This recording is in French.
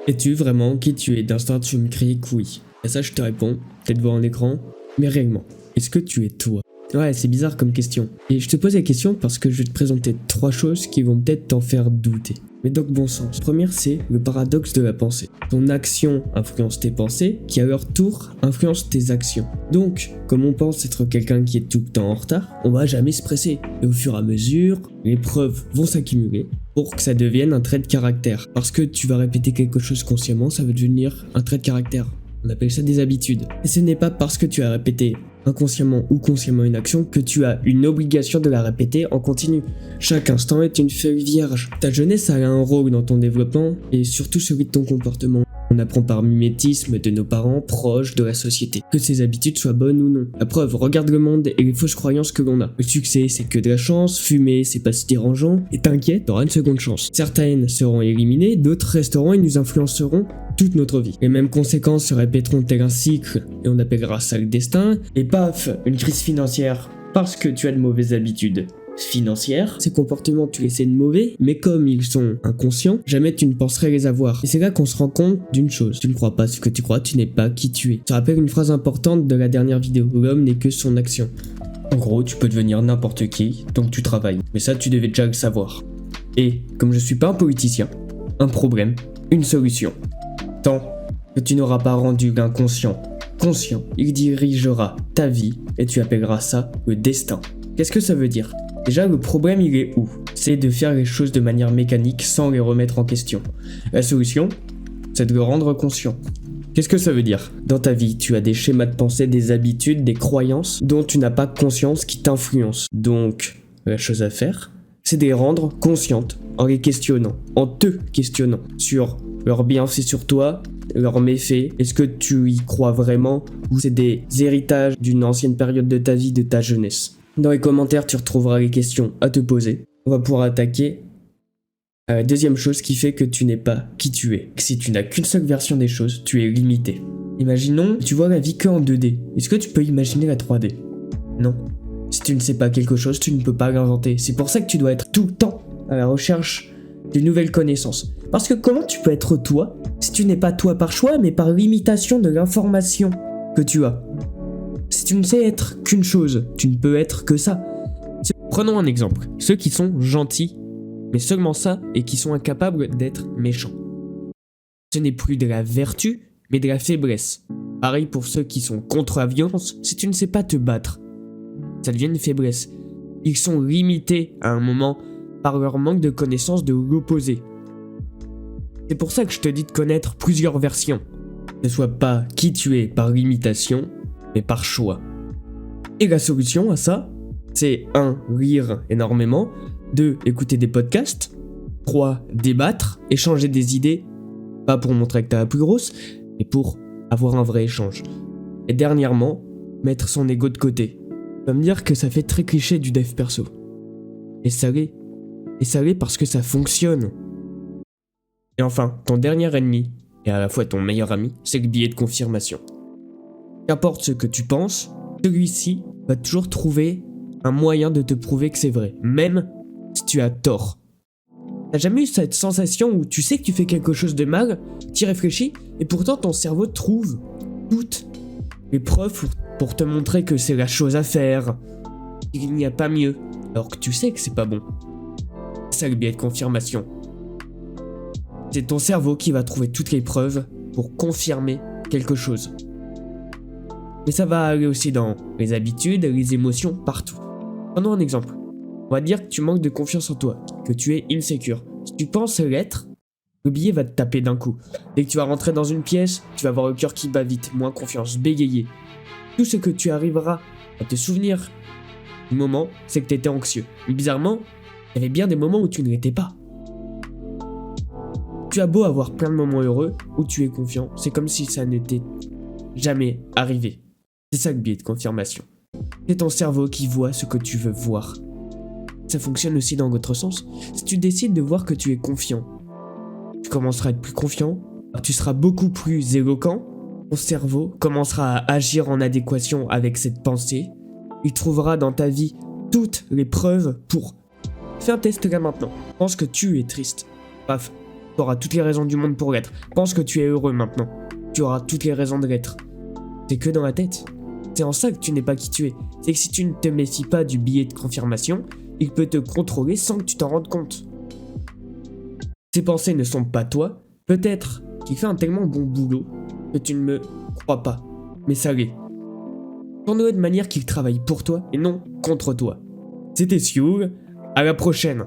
Es-tu vraiment qui tu es? D'instinct, tu me cries que oui. Et ça, je te réponds, peut-être devant un écran, mais réellement, est-ce que tu es toi? Ouais, c'est bizarre comme question. Et je te pose la question parce que je vais te présenter 3 choses qui vont peut-être t'en faire douter. Mais dans le bon sens. La première, c'est le paradoxe de la pensée. Ton action influence tes pensées, qui à leur tour influencent tes actions. Donc, comme on pense être quelqu'un qui est tout le temps en retard, on va jamais se presser. Et au fur et à mesure, les preuves vont s'accumuler pour que ça devienne un trait de caractère. Parce que tu vas répéter quelque chose consciemment, ça va devenir un trait de caractère. On appelle ça des habitudes. Et ce n'est pas parce que tu as répété inconsciemment ou consciemment une action que tu as une obligation de la répéter en continu. Chaque instant est une feuille vierge. Ta jeunesse a un rôle dans ton développement et surtout celui de ton comportement. On apprend par mimétisme de nos parents, proches, de la société, que ces habitudes soient bonnes ou non. La preuve, regarde le monde et les fausses croyances que l'on a. Le succès, c'est que de la chance, fumer, c'est pas si dérangeant, et t'inquiète, t'auras une seconde chance. Certaines seront éliminées, d'autres resteront et nous influenceront toute notre vie. Les mêmes conséquences se répéteront tel un cycle, et on appellera ça le destin, et paf, une crise financière, parce que tu as de mauvaises habitudes financières. Ces comportements, tu les sais de mauvais, mais comme ils sont inconscients, jamais tu ne penserais les avoir. Et c'est là qu'on se rend compte d'une chose. Tu ne crois pas ce que tu crois, tu n'es pas qui tu es. Ça rappelle une phrase importante de la dernière vidéo. L'homme n'est que son action. En gros, tu peux devenir n'importe qui, donc tu travailles. Mais ça, tu devais déjà le savoir. Et, comme je suis pas un politicien, un problème, une solution. Tant que tu n'auras pas rendu l'inconscient conscient, il dirigera ta vie, et tu appelleras ça le destin. Qu'est-ce que ça veut dire ? Déjà, le problème, il est où? C'est de faire les choses de manière mécanique sans les remettre en question. La solution, c'est de le rendre conscient. Qu'est-ce que ça veut dire? Dans ta vie, tu as des schémas de pensée, des habitudes, des croyances dont tu n'as pas conscience qui t'influencent. Donc, la chose à faire, c'est de les rendre conscientes en les questionnant, en te questionnant sur leurs bienfaits sur toi, leurs méfaits. Est-ce que tu y crois vraiment ou c'est des héritages d'une ancienne période de ta vie, de ta jeunesse? Dans les commentaires, tu retrouveras les questions à te poser. On va pouvoir attaquer à la deuxième chose qui fait que tu n'es pas qui tu es. Si tu n'as qu'une seule version des choses, tu es limité. Imaginons, tu vois la vie que en 2D. Est-ce que tu peux imaginer la 3D? Non. Si tu ne sais pas quelque chose, tu ne peux pas l'inventer. C'est pour ça que tu dois être tout le temps à la recherche de nouvelles connaissances. Parce que comment tu peux être toi si tu n'es pas toi par choix, mais par l'imitation de l'information que tu as? Si tu ne sais être qu'une chose, tu ne peux être que ça. Prenons un exemple. Ceux qui sont gentils, mais seulement ça, et qui sont incapables d'être méchants. Ce n'est plus de la vertu, mais de la faiblesse. Pareil pour ceux qui sont contre la violence, si tu ne sais pas te battre, ça devient une faiblesse. Ils sont limités à un moment par leur manque de connaissance de l'opposé. C'est pour ça que je te dis de connaître plusieurs versions. Ne sois pas qui tu es par limitation, mais par choix. Et la solution à ça, c'est 1. Lire énormément, 2. Écouter des podcasts, 3. Débattre, échanger des idées, pas pour montrer que t'as la plus grosse, mais pour avoir un vrai échange. Et dernièrement, mettre son ego de côté. Tu vas me dire que ça fait très cliché du dev perso. Et ça l'est. Et ça l'est parce que ça fonctionne. Et enfin, ton dernier ennemi, et à la fois ton meilleur ami, c'est le biais de confirmation. Qu'importe ce que tu penses, celui-ci va toujours trouver un moyen de te prouver que c'est vrai, même si tu as tort. T'as jamais eu cette sensation où tu sais que tu fais quelque chose de mal, t'y réfléchis, et pourtant ton cerveau trouve toutes les preuves pour te montrer que c'est la chose à faire, qu'il n'y a pas mieux, alors que tu sais que c'est pas bon. C'est ça le biais de confirmation. C'est ton cerveau qui va trouver toutes les preuves pour confirmer quelque chose. Mais ça va aller aussi dans les habitudes, les émotions, partout. Prenons un exemple. On va dire que tu manques de confiance en toi, que tu es insécure. Si tu penses l'être, le biais va te taper d'un coup. Dès que tu vas rentrer dans une pièce, tu vas avoir le cœur qui bat vite, moins confiance, bégayer. Tout ce que tu arriveras à te souvenir du moment, c'est que tu étais anxieux. Mais bizarrement, il y avait bien des moments où tu ne l'étais pas. Tu as beau avoir plein de moments heureux où tu es confiant, c'est comme si ça n'était jamais arrivé. C'est ça le biais de confirmation. C'est ton cerveau qui voit ce que tu veux voir. Ça fonctionne aussi dans l'autre sens. Si tu décides de voir que tu es confiant, tu commenceras à être plus confiant, tu seras beaucoup plus éloquent, ton cerveau commencera à agir en adéquation avec cette pensée, il trouvera dans ta vie toutes les preuves pour... Fais un test là maintenant. Pense que tu es triste. Paf, Tu auras toutes les raisons du monde pour l'être. Pense que tu es heureux maintenant. Tu auras toutes les raisons de l'être. C'est que dans la tête. C'est en ça que tu n'es pas qui tu es. C'est que si tu ne te méfies pas du billet de confirmation, il peut te contrôler sans que tu t'en rendes compte. Ces pensées ne sont pas toi, peut-être qu'il fait un tellement bon boulot que tu ne me crois pas, mais ça l'est. Tourne-le de manière qu'il travaille pour toi et non contre toi. C'était Sioul, à la prochaine.